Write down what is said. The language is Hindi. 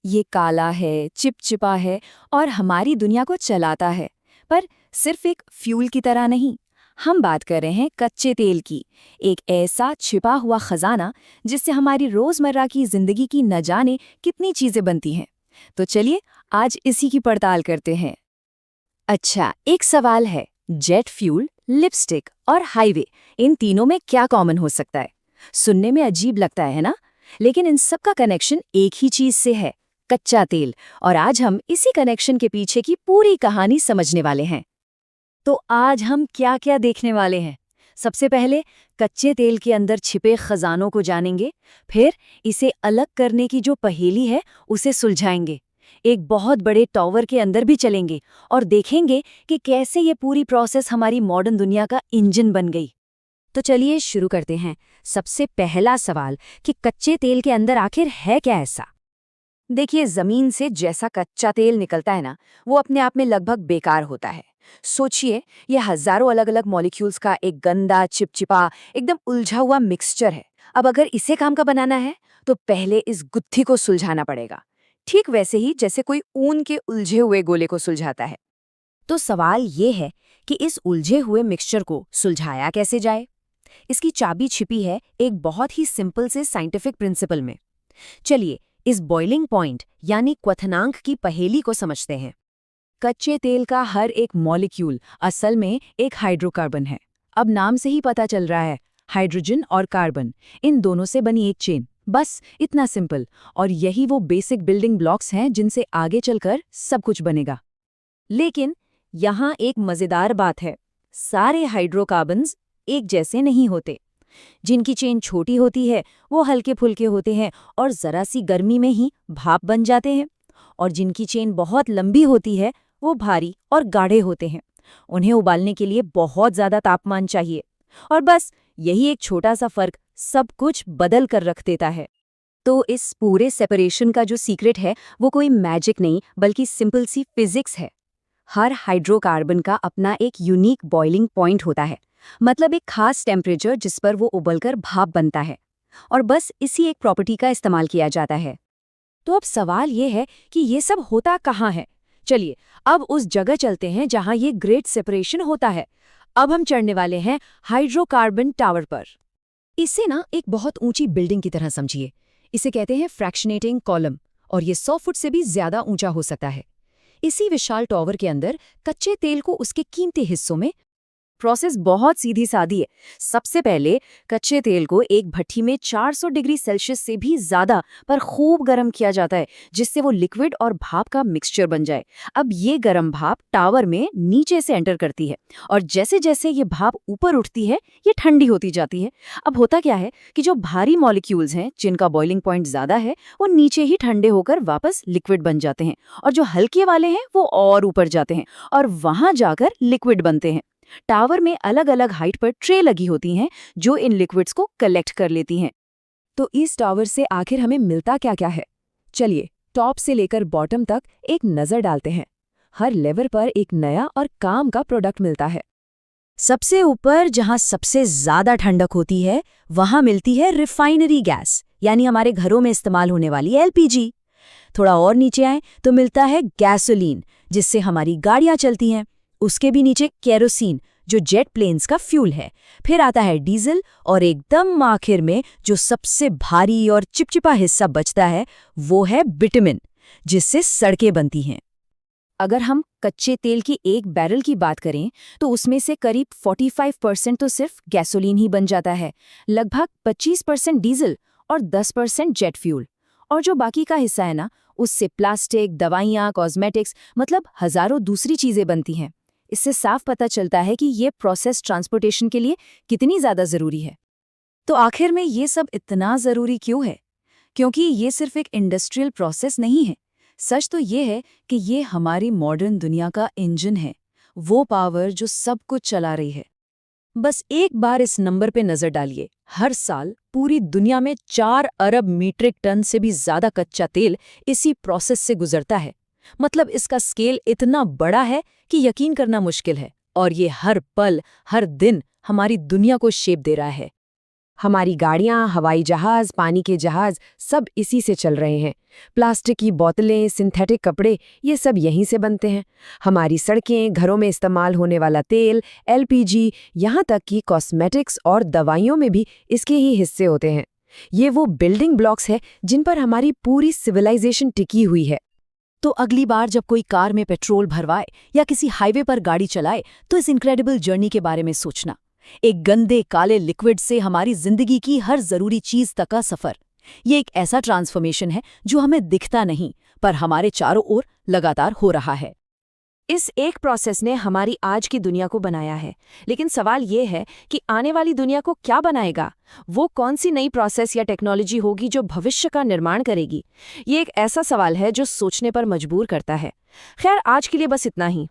ये काला है, चिपचिपा है और हमारी दुनिया को चलाता है। पर सिर्फ एक फ्यूल की तरह नहीं, हम बात कर रहे हैं कच्चे तेल की, एक ऐसा छिपा हुआ खजाना जिससे हमारी रोजमर्रा की जिंदगी की न जाने कितनी चीजें बनती हैं। तो चलिए आज इसी की पड़ताल करते हैं। अच्छा, एक सवाल है, जेट फ्यूल, लिपस्टिक और हाईवे, इन तीनों में क्या कॉमन हो सकता है? सुनने में अजीब लगता है ना? लेकिन इन सब का कनेक्शन एक ही चीज से है, कच्चा तेल। और आज हम इसी कनेक्शन के पीछे की पूरी कहानी समझने वाले हैं। तो आज हम क्या क्या देखने वाले हैं? सबसे पहले कच्चे तेल के अंदर छिपे खजानों को जानेंगे, फिर इसे अलग करने की जो पहेली है उसे सुलझाएंगे, एक बहुत बड़े टॉवर के अंदर भी चलेंगे और देखेंगे कि कैसे ये पूरी प्रोसेस हमारी मॉडर्न दुनिया का इंजन बन गई। तो चलिए शुरू करते हैं। सबसे पहला सवाल कि कच्चे तेल के अंदर आखिर है क्या ऐसा? देखिए, जमीन से जैसा कच्चा तेल निकलता है ना, वो अपने आप में लगभग बेकार होता है। सोचिए, ये हजारों अलग अलग मॉलिक्यूल्स का एक गंदा, चिपचिपा, एकदम उलझा हुआ मिक्सचर है। अब अगर इसे काम का बनाना है तो पहले इस गुत्थी को सुलझाना पड़ेगा, ठीक वैसे ही जैसे कोई ऊन के उलझे हुए गोले को सुलझाता है। तो सवाल ये है कि इस उलझे हुए मिक्सचर को सुलझाया कैसे जाए? इसकी चाबी छिपी है एक बहुत ही सिंपल से साइंटिफिक प्रिंसिपल में। चलिए इस बॉइलिंग पॉइंट यानी क्वथनांक की पहेली को समझते हैं। कच्चे तेल का हर एक मॉलिक्यूल असल में एक हाइड्रोकार्बन है। अब नाम से ही पता चल रहा है, हाइड्रोजन और कार्बन, इन दोनों से बनी एक चेन, बस इतना सिंपल। और यही वो बेसिक बिल्डिंग ब्लॉक्स हैं जिनसे आगे चलकर सब कुछ बनेगा। लेकिन यहाँ एक मजेदार बात है, सारे हाइड्रोकार्बन्स एक जैसे नहीं होते। जिनकी चेन छोटी होती है वो हल्के फुल्के होते हैं और जरा सी गर्मी में ही भाप बन जाते हैं, और जिनकी चेन बहुत लंबी होती है वो भारी और गाढ़े होते हैं। उन्हें उबालने के लिए बहुत ज्यादा तापमान चाहिए, और बस यही एक छोटा सा फर्क सब कुछ बदल कर रख देता है। तो इस पूरे सेपरेशन का जो सीक्रेट है वो कोई मैजिक नहीं, बल्कि सिंपल सी फिजिक्स है। हर हाइड्रोकार्बन का अपना एक यूनिक बॉइलिंग पॉइंट होता है, मतलब एक खास टेम्परेचर जिस पर वो उबलकर भाप बनता है, और बस इसी एक प्रॉपर्टी का इस्तेमाल किया जाता है। तो अब सवाल ये है कि ये सब होता कहाँ है? चलिए अब उस जगह चलते हैं जहाँ ये ग्रेट सेपरेशन होता है। अब हम चढ़ने वाले हैं हाइड्रोकार्बन टावर पर। इसे ना एक बहुत ऊंची बिल्डिंग की तरह समझिए। इसे कहते हैं फ्रैक्शनेटिंग कॉलम, और ये 100 फुट से भी ज्यादा ऊंचा हो सकता है। इसी विशाल टॉवर के अंदर कच्चे तेल को उसके कीमती हिस्सों में, प्रोसेस बहुत सीधी सादी है। सबसे पहले कच्चे तेल को एक भट्ठी में 400 डिग्री सेल्सियस से भी ज्यादा पर खूब गर्म किया जाता है, जिससे वो लिक्विड और भाप का मिक्सचर बन जाए। अब ये गर्म भाप टावर में नीचे से एंटर करती है, और जैसे जैसे ये भाप ऊपर उठती है ये ठंडी होती जाती है। अब होता क्या है कि जो भारी मॉलिक्यूल्स हैं जिनका बॉइलिंग पॉइंट ज्यादा है वो नीचे ही ठंडे होकर वापस लिक्विड बन जाते हैं, और जो हल्के वाले हैं वो और ऊपर जाते हैं और वहां जाकर लिक्विड बनते हैं। टावर में अलग अलग हाइट पर ट्रे लगी होती हैं जो इन लिक्विड्स को कलेक्ट कर लेती हैं। तो इस टावर से आखिर हमें मिलता क्या क्या है? चलिए टॉप से लेकर बॉटम तक एक नजर डालते हैं। हर लेवल पर एक नया और काम का प्रोडक्ट मिलता है। सबसे ऊपर जहां सबसे ज्यादा ठंडक होती है वहां मिलती है रिफाइनरी गैस, यानी हमारे घरों में इस्तेमाल होने वाली एलपीजी। थोड़ा और नीचे आए तो मिलता है गैसोलीन, जिससे हमारी गाड़ियां चलती हैं। उसके भी नीचे केरोसिन, जो जेट प्लेन्स का फ्यूल है। फिर आता है डीजल, और एकदम आखिर में जो सबसे भारी और चिपचिपा हिस्सा बचता है वो है बिटुमेन, जिससे सड़कें बनती हैं। अगर हम कच्चे तेल की एक बैरल की बात करें तो उसमें से करीब 45% तो सिर्फ गैसोलीन ही बन जाता है, लगभग 25% डीजल और 10% जेट फ्यूल। और जो बाकी का हिस्सा है ना, उससे प्लास्टिक, दवाइयाँ, कॉस्मेटिक्स, मतलब हजारों दूसरी चीजें बनती हैं। इससे साफ पता चलता है कि ये प्रोसेस ट्रांसपोर्टेशन के लिए कितनी ज़्यादा ज़रूरी है। तो आखिर में ये सब इतना ज़रूरी क्यों है? क्योंकि ये सिर्फ एक इंडस्ट्रियल प्रोसेस नहीं है। सच तो ये है कि ये हमारी मॉडर्न दुनिया का इंजन है, वो पावर जो सब कुछ चला रही है। बस एक बार इस नंबर पे नजर डालिए। हर साल पूरी दुनिया में 4 अरब मीट्रिक टन से भी ज्यादा कच्चा तेल इसी प्रोसेस से गुजरता है। मतलब इसका स्केल इतना बड़ा है कि यकीन करना मुश्किल है, और ये हर पल, हर दिन हमारी दुनिया को शेप दे रहा है। हमारी गाड़ियां, हवाई जहाज, पानी के जहाज सब इसी से चल रहे हैं। प्लास्टिक की बोतलें, सिंथेटिक कपड़े, ये सब यहीं से बनते हैं। हमारी सड़कें, घरों में इस्तेमाल होने वाला तेल, एलपीजी, यहाँ तक कि कॉस्मेटिक्स और दवाइयों में भी इसके ही हिस्से होते हैं। ये वो बिल्डिंग ब्लॉक्स है जिन पर हमारी पूरी सिविलाइजेशन टिकी हुई है। तो अगली बार जब कोई कार में पेट्रोल भरवाए या किसी हाईवे पर गाड़ी चलाए तो इस इनक्रेडिबल जर्नी के बारे में सोचना। एक गंदे काले लिक्विड से हमारी जिंदगी की हर जरूरी चीज तक का सफर। ये एक ऐसा ट्रांसफॉर्मेशन है जो हमें दिखता नहीं, पर हमारे चारों ओर लगातार हो रहा है। इस एक प्रोसेस ने हमारी आज की दुनिया को बनाया है, लेकिन सवाल ये है कि आने वाली दुनिया को क्या बनाएगा? वो कौन सी नई प्रोसेस या टेक्नोलॉजी होगी जो भविष्य का निर्माण करेगी? ये एक ऐसा सवाल है जो सोचने पर मजबूर करता है। खैर, आज के लिए बस इतना ही।